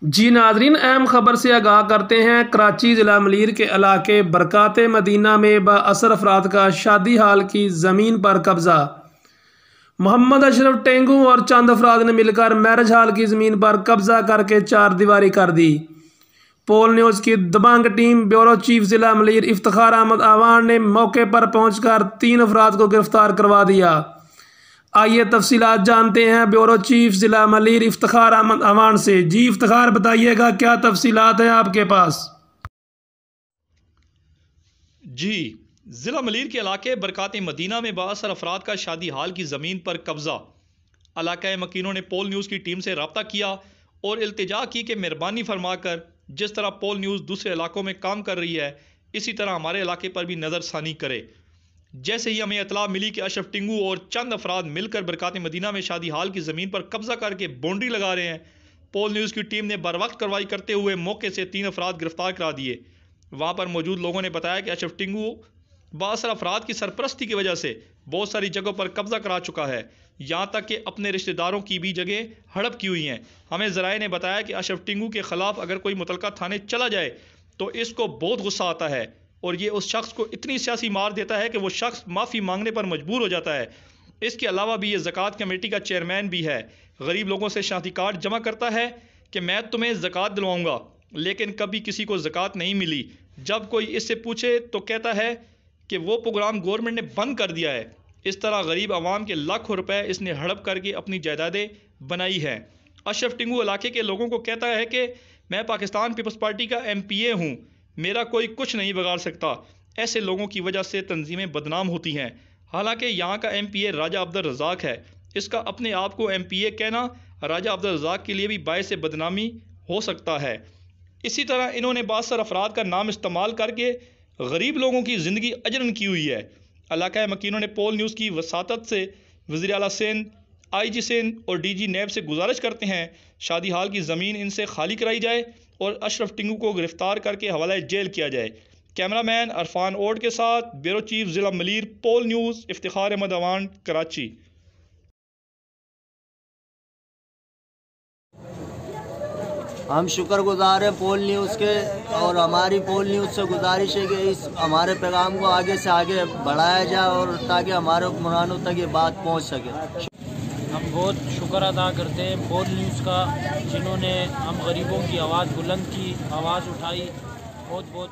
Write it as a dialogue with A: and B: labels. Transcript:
A: जी नाजरीन, अहम खबर से आगाह करते हैं। कराची ज़िला मलीर के इलाके बरकात मदीना में बाअसर अफराद का शादी हाल की ज़मीन पर कब्ज़ा। मोहम्मद अशरफ टेंगू और चंद अफराद ने मिलकर मैरिज हाल की ज़मीन पर कब्ज़ा करके चार दीवारी कर दी। पोल न्यूज़ की दबंग टीम ब्यूरो चीफ ज़िला मलीर इफ्तिखार अहमद आवान ने मौके पर पहुंचकर 3 अफराद को गिरफ्तार करवा दिया। आइए तफसीलात जानते हैं ब्यूरो चीफ ज़िला मलीर इफ्तिखार अहमद आवान से। जी इफ्तिखार, बताइएगा क्या तफसीलात हैं आपके पास?
B: जी, ज़िला मलीर के इलाके बरकात मदीना में बाअसर अफराद का शादी हाल की ज़मीन पर कब्ज़ा। इलाका मकीनों ने पोल न्यूज़ की टीम से रब्ता किया और इल्तिजा की कि मेहरबानी फरमाकर जिस तरह पोल न्यूज़ दूसरे इलाकों में काम कर रही है, इसी तरह हमारे इलाके पर भी नज़रसानी करे। जैसे ही हमें इतला मिली कि अशरफ टिंगू और चंद अफराद मिलकर बरकात मदीना में शादी हाल की ज़मीन पर कब्जा करके बाउंड्री लगा रहे हैं, पोल न्यूज़ की टीम ने बर वक्त कार्रवाई करते हुए मौके से 3 अफराद गिरफ्तार करा दिए। वहाँ पर मौजूद लोगों ने बताया कि अशरफ टिंगू बाअसर अफराद की सरपरस्ती की वजह से बहुत सारी जगहों पर कब्जा करा चुका है, यहाँ तक कि अपने रिश्तेदारों की भी जगह हड़प की हुई हैं। हमें ज़राए ने बताया कि अशरफ टिंगू के ख़िलाफ़ अगर कोई मुतलका थाने चला जाए तो इसको बहुत गुस्सा आता है और ये उस शख्स को इतनी सियासी मार देता है कि वो शख्स माफ़ी मांगने पर मजबूर हो जाता है। इसके अलावा भी ये ज़कात कमेटी का चेयरमैन भी है। गरीब लोगों से शादी कार्ड जमा करता है कि मैं तुम्हें ज़कात दिलवाऊंगा, लेकिन कभी किसी को ज़कात नहीं मिली। जब कोई इससे पूछे तो कहता है कि वो प्रोग्राम गवर्नमेंट ने बंद कर दिया है। इस तरह गरीब आवाम के लाखों रुपए इसने हड़प करके अपनी जायदादें बनाई हैं। अशरफ टिंगू इलाके के लोगों को कहता है कि मैं पाकिस्तान पीपल्स पार्टी का MPA हूँ, मेरा कोई कुछ नहीं बिगाड़ सकता। ऐसे लोगों की वजह से तंजीमें बदनाम होती हैं। हालांकि यहाँ का MPA राजा अब्दुल रज़ाक है। इसका अपने आप को MPA कहना राजा अब्दुल रज़ाक के लिए भी बायस बदनामी हो सकता है। इसी तरह इन्होंने बाअसर अफराद का नाम इस्तेमाल करके गरीब लोगों की ज़िंदगी अजरन की हुई है। इलाका मकीनों ने पोल न्यूज़ की वसातत से वज़ीर आला सिंध, IG सिंध और DG नैब से गुजारिश करते हैं शादी हाल की ज़मीन इनसे खाली कराई जाए और अशरफ टिंगू को गिरफ्तार करके हवाला जेल किया जाए। कैमरामैन अरफान ओड के साथ ब्यूरो चीफ ज़िला मलीर, पोल न्यूज़, इफ्तिखार अहमद आवान, कराची।
C: हम शुक्रगुजार हैं पोल न्यूज़ के और हमारी पोल न्यूज़ से गुजारिश है कि इस हमारे पैगाम को आगे से आगे बढ़ाया जाए और ताकि हमारे हुक्मरानों तक ये बात पहुंच सके।
D: हम बहुत शुक्र अदा करते हैं पोल न्यूज़ का, जिन्होंने हम गरीबों की आवाज़ बुलंद की, आवाज़ उठाई। बहुत बहुत